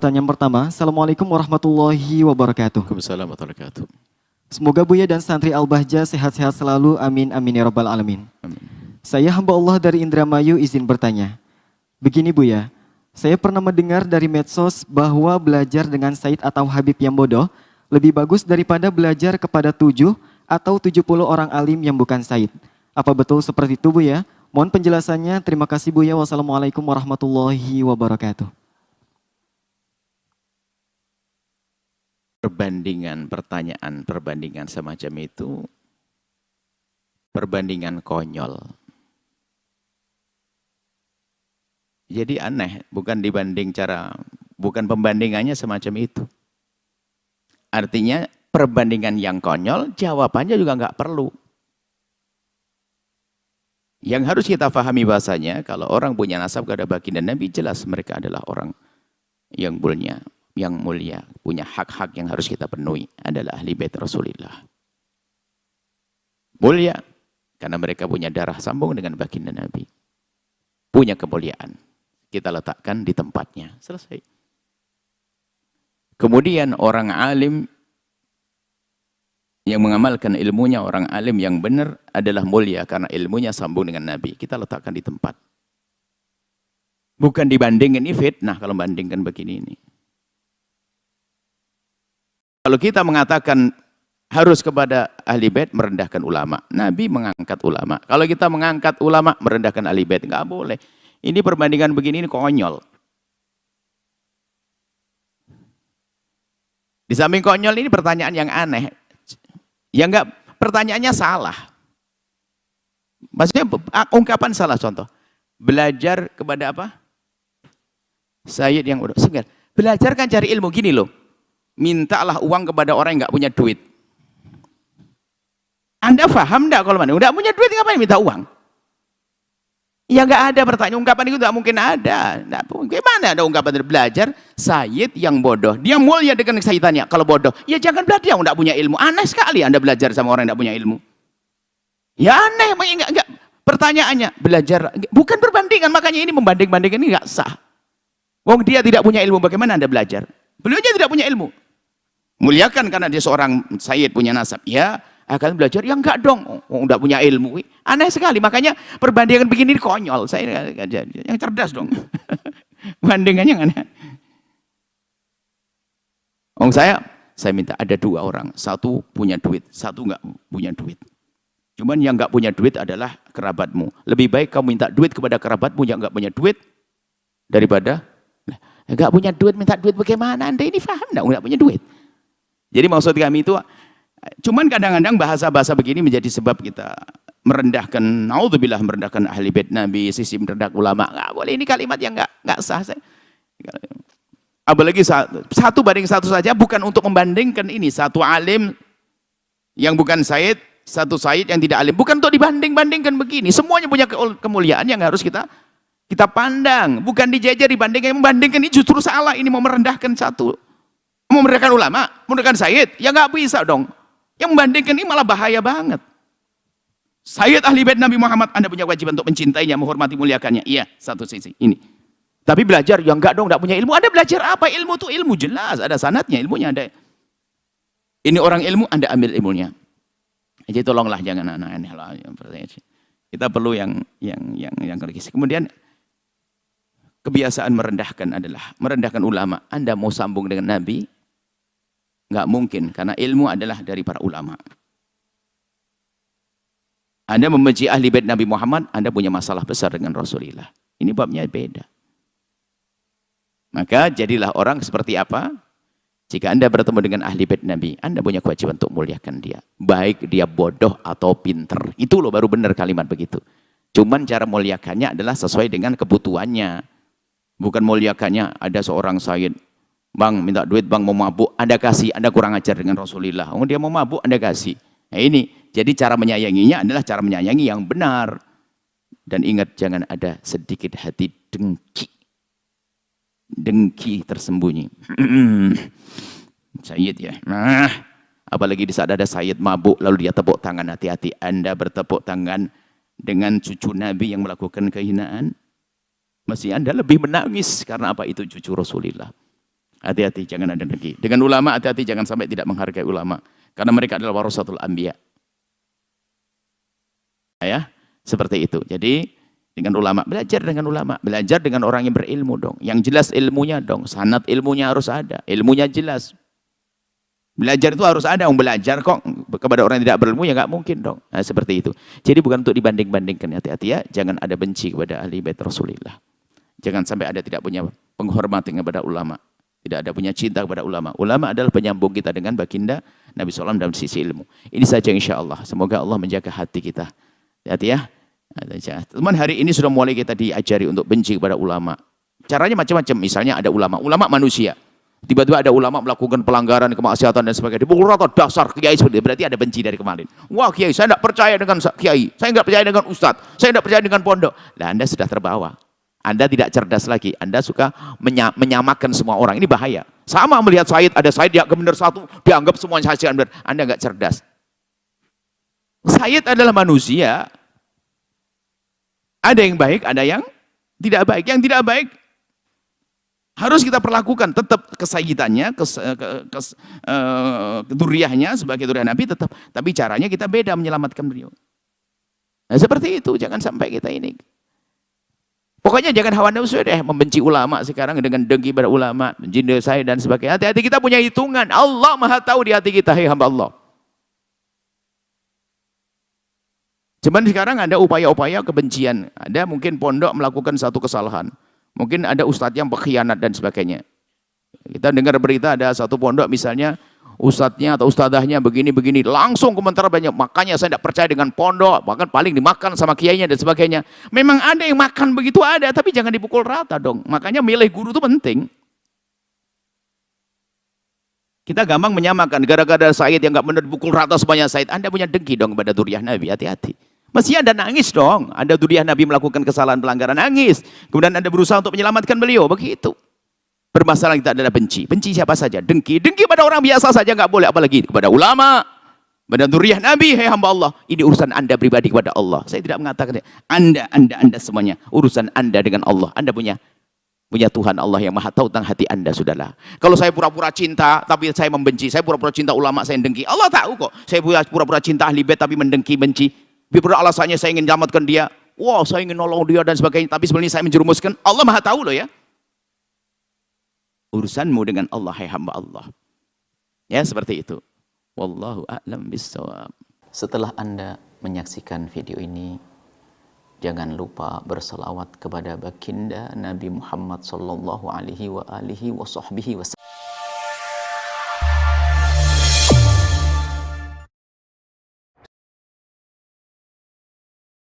pertanyaan pertama. Assalamualaikum warahmatullahi wabarakatuh. Waalaikumsalam warahmatullahi wabarakatuh. Semoga Buya dan santri Al-Bahjah sehat-sehat selalu. Amin, amin ya rabbal alamin. Amin. Saya hamba Allah dari Indramayu izin bertanya. Begini Buya, saya pernah mendengar dari medsos bahwa belajar dengan Said atau Habib yang bodoh lebih bagus daripada belajar kepada 7 atau 70 orang alim yang bukan Said. Apa betul seperti itu Buya? Mohon penjelasannya. Terima kasih Buya. Wassalamualaikum warahmatullahi wabarakatuh. Perbandingan semacam itu perbandingan konyol. Jadi aneh, bukan pembandingannya semacam itu. Artinya perbandingan yang konyol, jawabannya juga nggak perlu. Yang harus kita pahami bahasanya, kalau orang punya nasab kepada baginda Nabi, jelas mereka adalah orang yang mulia, punya hak-hak yang harus kita penuhi, adalah ahli bait Rasulullah. Mulia, karena mereka punya darah sambung dengan baginda Nabi. Punya kemuliaan. Kita letakkan di tempatnya. Selesai. Kemudian orang alim yang mengamalkan ilmunya, orang alim yang benar adalah mulia karena ilmunya sambung dengan Nabi. Kita letakkan di tempat. Bukan dibandingkan, ini fitnah kalau bandingkan begini ini. Kalau kita mengatakan harus kepada ahli bait, merendahkan ulama. Nabi mengangkat ulama. Kalau kita mengangkat ulama, merendahkan ahli bait, nggak boleh. Ini perbandingan begini ini konyol. Di samping konyol ini pertanyaan yang aneh. Ya enggak, pertanyaannya salah. Maksudnya ungkapan salah, contoh. Belajar kepada apa? Sayyid yang udah segar. Belajar kan cari ilmu, gini loh. Mintalah uang kepada orang yang nggak punya duit. Anda paham enggak kalau mana? Udah punya duit ngapain minta uang? Ya nggak ada pertanyaan, ungkapan itu nggak mungkin ada. Gimana ada ungkapan dari belajar Sayyid yang bodoh? Dia mulia dengan sayyidannya. Kalau bodoh, ya jangan belajar yang nggak punya ilmu. Aneh sekali Anda belajar sama orang yang nggak punya ilmu. Ya aneh, enggak. Pertanyaannya belajar, bukan perbandingan. Makanya ini membanding-bandingkan ini nggak sah. Wong dia tidak punya ilmu, bagaimana Anda belajar? Beliaunya tidak punya ilmu. Muliakan karena dia seorang Sayyid punya nasab. Ya, akan belajar, ya enggak dong, enggak punya ilmu. Aneh sekali, makanya perbandingan begini konyol. Saya yang cerdas dong. Bandingannya aneh. Saya minta ada 2 orang, satu punya duit, satu enggak punya duit. Cuman yang enggak punya duit adalah kerabatmu. Lebih baik kamu minta duit kepada kerabatmu yang enggak punya duit daripada enggak punya duit minta duit. Bagaimana Anda ini paham enggak punya duit? Jadi maksud kami itu, cuman kadang-kadang bahasa-bahasa begini menjadi sebab kita merendahkan, naudzubillah, merendahkan ahli bait Nabi, sisi merendahkan ulama. Nggak boleh, ini kalimat yang nggak sah. Apalagi satu banding satu saja, bukan untuk membandingkan ini. Satu alim yang bukan Sayyid, satu Sayyid yang tidak alim. Bukan untuk dibanding-bandingkan begini. Semuanya punya kemuliaan yang harus kita pandang. Bukan dijejer dibandingkan. Membandingkan ini justru salah. Ini mau merendahkan satu. Mau merendahkan ulama, merendahkan Sayyid. Ya nggak bisa dong. Yang membandingkan ini malah bahaya banget. Sayyid ahli bait Nabi Muhammad, Anda punya kewajiban untuk mencintainya, menghormati, muliakannya. Iya, satu sisi ini. Tapi belajar, ya enggak dong, enggak punya ilmu. Anda belajar apa? Ilmu itu ilmu jelas, ada sanadnya, ilmunya ada. Ini orang ilmu, Anda ambil ilmunya. Jadi tolonglah jangan aneh-aneh lah. Kita perlu yang kritis. Kemudian kebiasaan merendahkan adalah merendahkan ulama. Anda mau sambung dengan Nabi, nggak mungkin, karena ilmu adalah dari para ulama. Anda membenci ahli bait Nabi Muhammad, Anda punya masalah besar dengan Rasulullah. Ini babnya beda. Maka jadilah orang seperti apa? Jika Anda bertemu dengan ahli bait Nabi, Anda punya kewajiban untuk muliakan dia. Baik dia bodoh atau pinter. Itu loh baru benar kalimat begitu. Cuman cara muliakannya adalah sesuai dengan kebutuhannya. Bukan muliakannya ada seorang Sayyid, Bang minta duit, Bang mau mabuk, Anda kasih, Anda kurang ajar dengan Rasulullah. Oh, dia mau mabuk, Anda kasih. Nah ini, jadi cara menyayanginya adalah cara menyayangi yang benar. Dan ingat, jangan ada sedikit hati dengki. Dengki tersembunyi. Sayyid ya. Nah, apalagi di saat ada Sayyid mabuk, lalu dia tepuk tangan, hati-hati. Anda bertepuk tangan dengan cucu Nabi yang melakukan kehinaan. Mesti Anda lebih menangis, karena apa? Itu cucu Rasulullah. Hati-hati, jangan ada dengki. Dengan ulama, hati-hati, jangan sampai tidak menghargai ulama. Karena mereka adalah warasatul anbiya. Ya, seperti itu. Jadi, dengan ulama, belajar dengan orang yang berilmu dong. Yang jelas ilmunya dong, sanad ilmunya harus ada, ilmunya jelas. Belajar itu harus ada, belajar kok kepada orang yang tidak berilmu ya nggak mungkin dong. Nah, seperti itu. Jadi bukan untuk dibanding-bandingkan, hati-hati ya. Jangan ada benci kepada ahli bait Rasulullah. Jangan sampai ada tidak punya penghormatan kepada ulama. Tidak ada punya cinta kepada ulama. Ulama adalah penyambung kita dengan baginda Nabi SAW dalam sisi ilmu. Ini saja insya Allah. Semoga Allah menjaga hati kita. Hati ya. Teman hari ini sudah mulai kita diajari untuk benci kepada ulama. Caranya macam-macam. Misalnya ada ulama. Ulama manusia. Tiba-tiba ada ulama melakukan pelanggaran, kemaksiatan dan sebagainya. Dipukul rata dasar kiai seperti itu. Berarti ada benci dari kemarin. Wah kiai, saya tidak percaya dengan kiai. Saya tidak percaya dengan ustadz. Saya tidak percaya dengan pondok. Nah, Anda sudah terbawa. Anda tidak cerdas lagi. Anda suka menyamakan semua orang. Ini bahaya. Sama melihat Said, ada Said yang benar satu, dianggap semuanya Said yang benar. Anda nggak cerdas. Said adalah manusia. Ada yang baik, ada yang tidak baik. Yang tidak baik harus kita perlakukan tetap kesayidannya, duriahnya sebagai duriah Nabi tetap. Tapi caranya kita beda menyelamatkan beliau. Nah, seperti itu. Jangan sampai kita ini. Pokoknya jangan hawa nafsu deh, membenci ulama sekarang dengan dengki pada ulama, menjindir saya dan sebagainya. Hati-hati, kita punya hitungan. Allah Maha tahu di hati kita, hai hamba Allah. Cuman sekarang ada upaya-upaya kebencian. Ada mungkin pondok melakukan satu kesalahan. Mungkin ada ustadz yang berkhianat dan sebagainya. Kita dengar berita ada satu pondok misalnya ustadznya atau ustadahnya begini-begini, langsung komentar banyak, makanya saya tidak percaya dengan pondok, bahkan paling dimakan sama kiainya dan sebagainya. Memang ada yang makan begitu ada, tapi jangan dipukul rata dong. Makanya milih guru itu penting. Kita gampang menyamakan, gara-gara Said yang nggak benar dipukul rata semuanya Said, Anda punya dengki dong kepada duriah Nabi, hati-hati. Mestinya Anda nangis dong, ada duriah Nabi melakukan kesalahan pelanggaran, nangis. Kemudian Anda berusaha untuk menyelamatkan beliau, begitu. Bermasalah kita adalah benci. Benci siapa saja. Dengki pada orang biasa saja nggak boleh. Apalagi kepada ulama. Pada duriah Nabi. Hei hamba Allah. Ini urusan Anda pribadi kepada Allah. Saya tidak mengatakan. Anda semuanya. Urusan Anda dengan Allah. Anda punya Tuhan Allah yang maha tahu tentang hati Anda, sudahlah. Kalau saya pura-pura cinta, tapi saya membenci. Saya pura-pura cinta ulama, saya dengki. Allah tahu kok. Saya pura-pura cinta ahli bait, tapi mendengki, benci. Biar alasannya saya ingin selamatkan dia. Wah, saya ingin nolong dia dan sebagainya. Tapi sebenarnya saya menjerumuskan. Allah maha tahu loh ya. Urusanmu dengan Allah, hai hamba Allah. Ya, seperti itu. Wallahu a'lam bissawab. Setelah Anda menyaksikan video ini, jangan lupa berselawat kepada baginda Nabi Muhammad sallallahu alaihi wa alihi wa sahbihi wasallam.